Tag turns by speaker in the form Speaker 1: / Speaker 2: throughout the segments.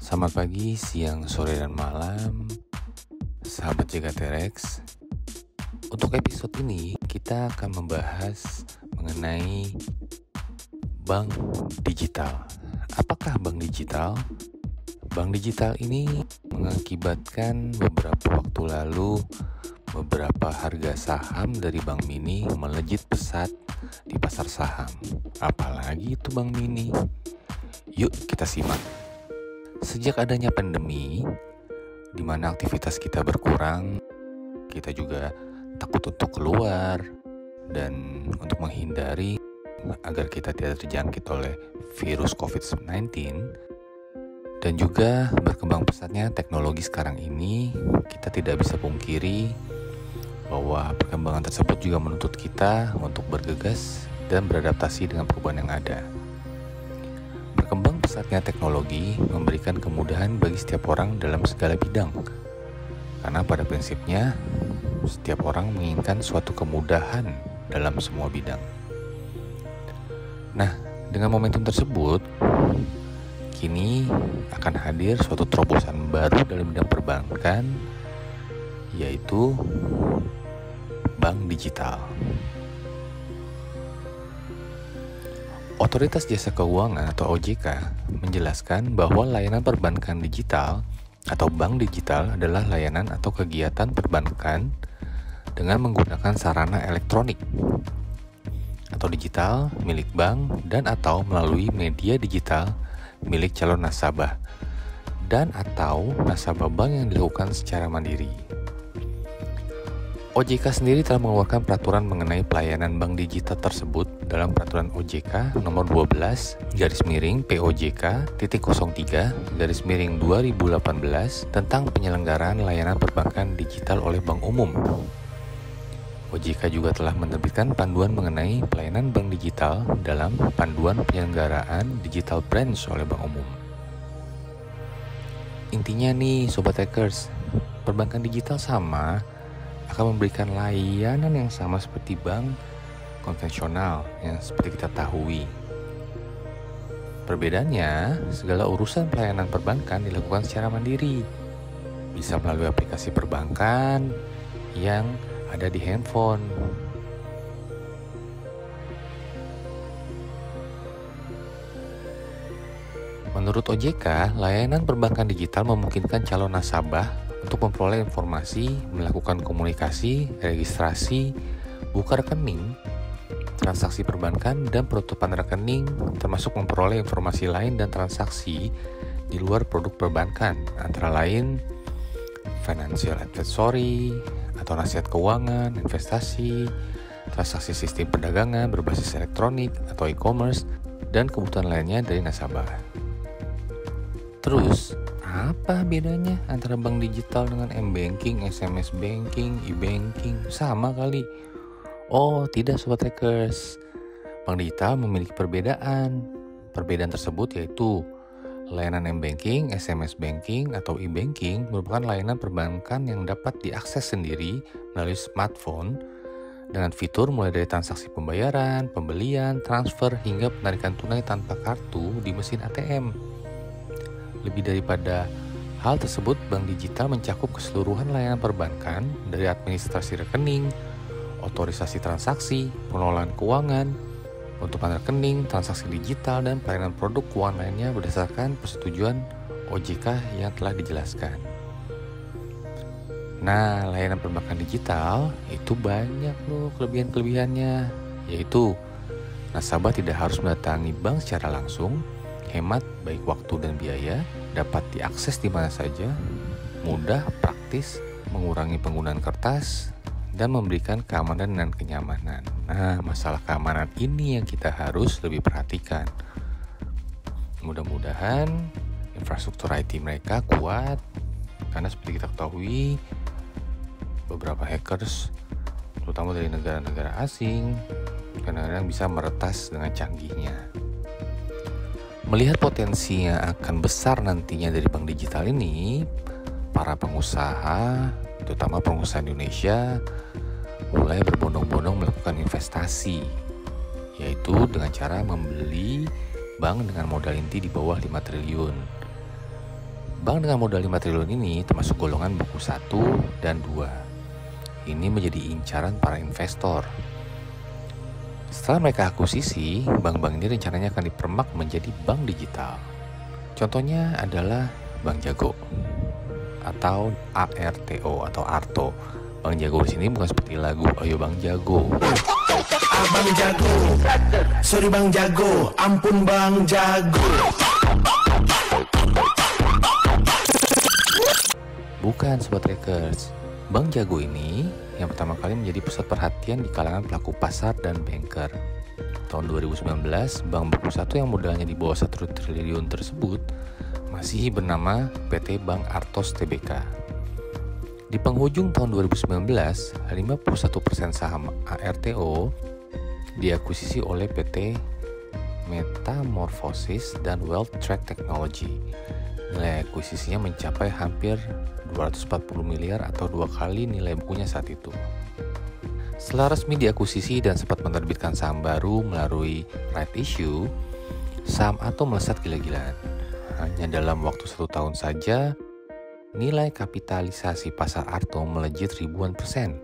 Speaker 1: Selamat pagi, siang, sore, dan malam, sahabat JKT-Rex. Untuk episode ini, kita akan membahas mengenai bank digital. Apakah bank digital? Bank digital ini mengakibatkan beberapa waktu lalu beberapa harga saham dari Bank Mini melejit pesat di pasar saham. Apalagi itu Bank Mini? Yuk kita simak. Sejak adanya pandemi, di mana aktivitas kita berkurang, kita juga takut untuk keluar dan untuk menghindari agar kita tidak terjangkit oleh virus COVID-19. Dan juga berkembang pesatnya teknologi sekarang ini, kita tidak bisa pungkiri bahwa perkembangan tersebut juga menuntut kita untuk bergegas dan beradaptasi dengan perubahan yang ada. Berkembang pesatnya teknologi memberikan kemudahan bagi setiap orang dalam segala bidang. Karena pada prinsipnya, setiap orang menginginkan suatu kemudahan dalam semua bidang. Nah, dengan momentum tersebut, kini akan hadir suatu terobosan baru dalam bidang perbankan, yaitu bank digital. Otoritas Jasa Keuangan atau OJK menjelaskan bahwa layanan perbankan digital atau bank digital adalah layanan atau kegiatan perbankan dengan menggunakan sarana elektronik atau digital milik bank dan atau melalui media digital milik calon nasabah dan atau nasabah bank yang dilakukan secara mandiri. OJK sendiri telah mengeluarkan peraturan mengenai pelayanan bank digital tersebut dalam peraturan OJK nomor 12 /03/2018 tentang penyelenggaraan layanan perbankan digital oleh bank umum. OJK juga telah menerbitkan panduan mengenai pelayanan bank digital dalam panduan penyelenggaraan digital branch oleh bank umum. Intinya nih Sobat Hackers, perbankan digital akan memberikan layanan yang sama seperti bank konvensional yang seperti kita tahui. Perbedaannya, segala urusan pelayanan perbankan dilakukan secara mandiri. Bisa melalui aplikasi perbankan yang ada di handphone. Menurut OJK, layanan perbankan digital memungkinkan calon nasabah untuk memperoleh informasi, melakukan komunikasi, registrasi, buka rekening, transaksi perbankan, dan penutupan rekening, termasuk memperoleh informasi lain dan transaksi di luar produk perbankan, antara lain financial advisory atau nasihat keuangan, investasi, transaksi sistem perdagangan berbasis elektronik atau e-commerce, dan kebutuhan lainnya dari nasabah. Terus, apa bedanya antara bank digital dengan m-banking, SMS banking, e-banking? Sama kali. Oh, tidak Sobat Hackers. Bank digital memiliki perbedaan. Perbedaan tersebut yaitu layanan m-banking, SMS banking, atau e-banking merupakan layanan perbankan yang dapat diakses sendiri melalui smartphone dengan fitur mulai dari transaksi pembayaran, pembelian, transfer, hingga penarikan tunai tanpa kartu di mesin ATM. Lebih daripada hal tersut, bank digital mencakup keseluruhan layanan perbankan dari administrasi rekening, otorisasi transaksi, pengelolaan keuangan, penutupan rekening, transaksi digital, dan pelayanan produk keuangan lainnya berdasarkan persetujuan OJK yang telah dijelaskan. Nah, layanan perbankan digital itu banyak loh kelebihan-kelebihannya, yaitu nasabah tidak harus mendatangi bank secara langsung, hemat baik waktu dan biaya, dapat diakses di mana saja, mudah, praktis, mengurangi penggunaan kertas, dan memberikan keamanan dan kenyamanan. Nah, masalah keamanan ini yang kita harus lebih perhatikan. Mudah-mudahan infrastruktur IT mereka kuat, karena seperti kita ketahui, beberapa hackers, terutama dari negara-negara asing, kadang-kadang bisa meretas dengan canggihnya. Melihat potensi yang akan besar nantinya dari bank digital ini, para pengusaha, terutama pengusaha Indonesia, mulai berbondong-bondong melakukan investasi, yaitu dengan cara membeli bank dengan modal inti di bawah 5 triliun. Bank dengan modal 5 triliun ini termasuk golongan buku 1 dan 2. Ini menjadi incaran para investor. Setelah mereka akuisisi, bank-bank ini rencananya akan dipermak menjadi bank digital. Contohnya adalah Bank Jago atau ARTO atau Arto. Bank Jago di sini bukan seperti lagu Ayo Bang Jago.
Speaker 2: Abang Jago, sorry Bang Jago, ampun Bang Jago.
Speaker 1: Bukan Sobat Trackers. Bank Jago ini yang pertama kali menjadi pusat perhatian di kalangan pelaku pasar dan banker. Tahun 2019, bank buku 1 yang modalnya di bawah 1 triliun tersebut masih bernama PT Bank Artos Tbk. Di penghujung tahun 2019, 51% saham ARTO diakuisisi oleh PT Metamorphosis dan Wealth Track Technology. Nilai akuisisinya mencapai hampir 240 miliar atau 2 kali nilai bukunya saat itu. Setelah resmi diakuisisi dan sempat menerbitkan saham baru melalui right issue, saham Arto melesat gila-gilaan. Hanya dalam waktu 1 tahun saja, nilai kapitalisasi pasar Arto melejit ribuan persen.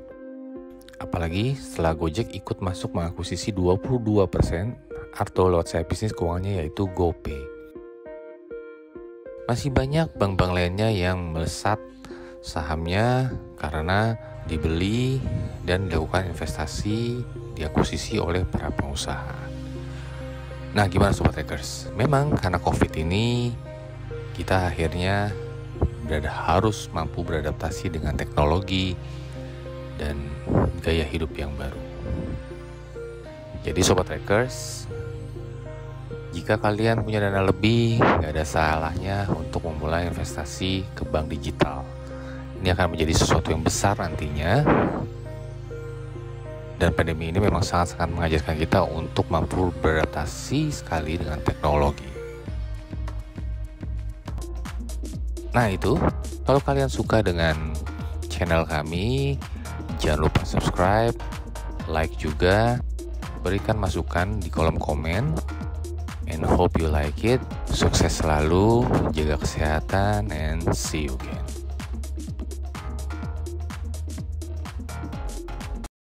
Speaker 1: Apalagi setelah Gojek ikut masuk mengakuisisi 22% Arto lewat sayap bisnis keuangannya yaitu GoPay. Masih banyak bank-bank lainnya yang melesat sahamnya karena dibeli dan dilakukan investasi diakuisisi oleh para pengusaha. Nah, gimana Sobat Trackers? Memang karena COVID ini kita akhirnya harus mampu beradaptasi dengan teknologi dan gaya hidup yang baru. Jadi Sobat Trackers, jika kalian punya dana lebih, gak ada salahnya untuk memulai investasi ke bank digital. Ini akan menjadi sesuatu yang besar nantinya. Dan pandemi ini memang sangat-sangat mengajarkan kita untuk mampu beradaptasi sekali dengan teknologi. Nah itu, kalau kalian suka dengan channel kami, jangan lupa subscribe, like juga, berikan masukan di kolom komen. And hope you like it. Sukses selalu, jaga kesehatan, and see you again.